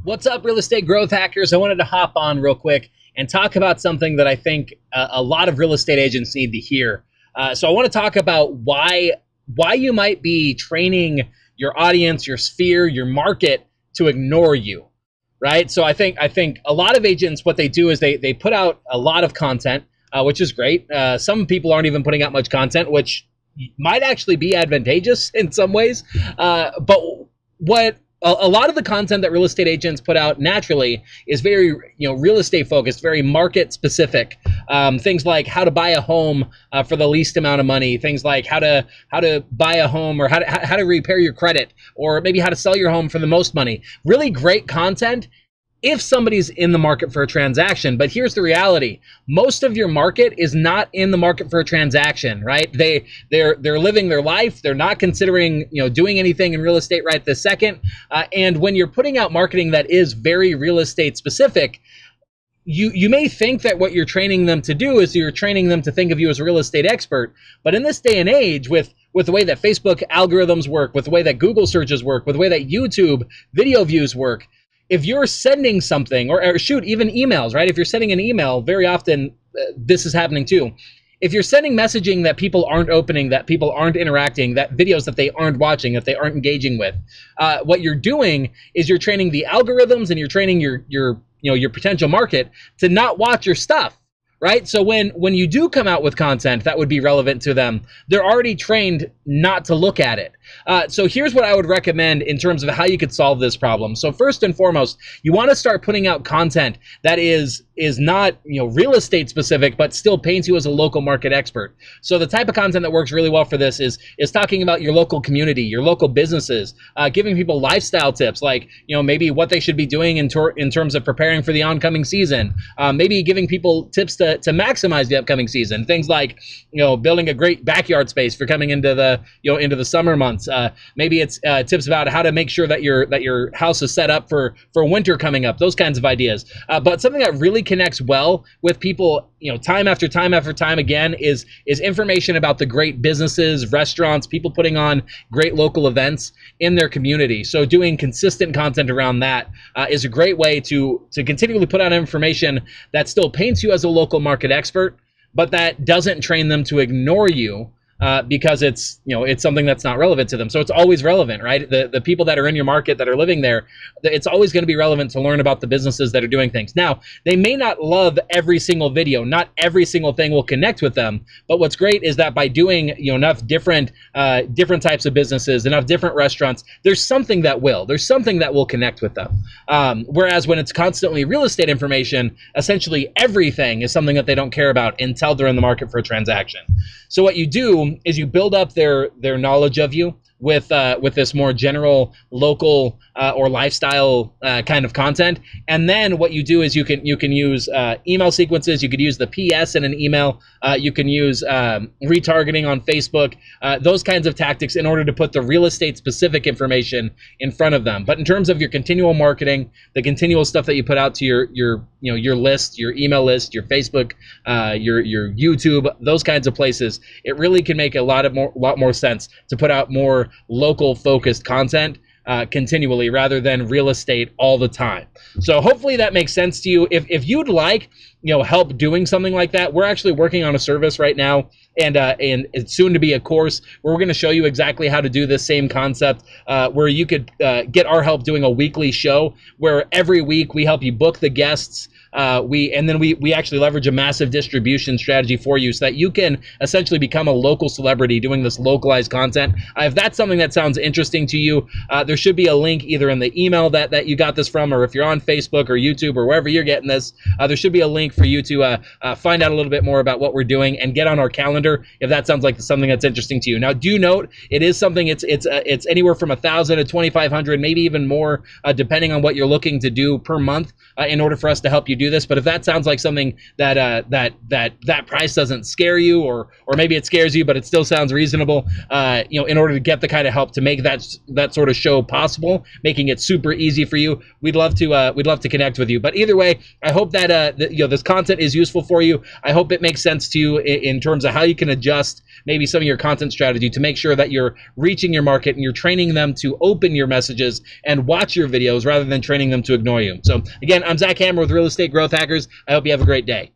What's up, real estate growth hackers? I wanted to hop on real quick and talk about something that I think a lot of real estate agents need to hear. So I want to talk about why you might be training your audience, your sphere, your market to ignore you, right? So I think a lot of agents, what they do is they put out a lot of content, which is great. Some people aren't even putting out much content, which might actually be advantageous in some ways. But what a lot of the content that real estate agents put out naturally is very, real estate focused, very market specific. Things like how to buy a home for the least amount of money. Things like how to buy a home, or how to repair your credit, or maybe how to sell your home for the most money. Really great content if somebody's in the market for a transaction. But here's the reality: most of your market is not in the market for a transaction, right? They're living their life. They're not considering doing anything in real estate right this second. And when you're putting out marketing that is very real estate specific, you may think that what you're training them to do is you're training them to think of you as a real estate expert. But in this day and age, with the way that Facebook algorithms work, with the way that Google searches work, with the way that YouTube video views work, if you're sending something, or shoot, even emails, right? If you're sending an email, very often this is happening too. If you're sending messaging that people aren't opening, that people aren't interacting, that videos that they aren't watching, that they aren't engaging with, what you're doing is you're training the algorithms, and you're training your potential market to not watch your stuff. Right? So when you do come out with content that would be relevant to them, they're already trained not to look at it. So here's what I would recommend in terms of how you could solve this problem. So first and foremost, you want to start putting out content that is not real estate specific, but still paints you as a local market expert. So the type of content that works really well for this is talking about your local community, your local businesses, giving people lifestyle tips, like maybe what they should be doing in terms of preparing for the oncoming season. Maybe giving people tips to maximize the upcoming season. Things like building a great backyard space for coming into the summer months. Maybe it's tips about how to make sure that your house is set up for winter coming up. Those kinds of ideas. But something that really connects well with people, time after time after time again, is information about the great businesses, restaurants, people putting on great local events in their community. So doing consistent content around that is a great way to continually put out information that still paints you as a local market expert, but that doesn't train them to ignore you. Because it's something that's not relevant to them. So it's always relevant, right? The people that are in your market that are living there, it's always going to be relevant to learn about the businesses that are doing things. Now, they may not love every single video. Not every single thing will connect with them. But what's great is that by doing enough different types of businesses, enough different restaurants, there's something that will. There's something that will connect with them. Whereas when it's constantly real estate information, essentially everything is something that they don't care about until they're in the market for a transaction. So what you do is you build up their knowledge of you with this more general local or lifestyle kind of content. And then what you do is you can use email sequences. You could use the PS in an email. You can use retargeting on Facebook, those kinds of tactics in order to put the real estate specific information in front of them. But in terms of your continual marketing, the continual stuff that you put out to your list, your email list, your Facebook, your YouTube, those kinds of places, it really can make a lot more sense to put out more local focused content continually rather than real estate all the time. So hopefully that makes sense to you. If you'd like help doing something like that, we're actually working on a service right now, and it's soon to be a course where we're going to show you exactly how to do this same concept, where you could get our help doing a weekly show where every week we help you book the guests. We actually leverage a massive distribution strategy for you so that you can essentially become a local celebrity doing this localized content. If that's something that sounds interesting to you, there should be a link either in the email that you got this from, or if you're on Facebook or YouTube or wherever you're getting this, there should be a link for you to find out a little bit more about what we're doing and get on our calendar if that sounds like something that's interesting to you. Now, do note, it is something, it's anywhere from 1,000 to 2,500, maybe even more, depending on what you're looking to do per month in order for us to help you do this. But if that sounds like something that that price doesn't scare you, or maybe it scares you, but it still sounds reasonable, in order to get the kind of help to make that sort of show possible, making it super easy for you, we'd love to connect with you. But either way, I hope that this content is useful for you. I hope it makes sense to you in terms of how you can adjust maybe some of your content strategy to make sure that you're reaching your market and you're training them to open your messages and watch your videos rather than training them to ignore you. So again, I'm Zach Hammer with Real Estate Growth Hackers. I hope you have a great day.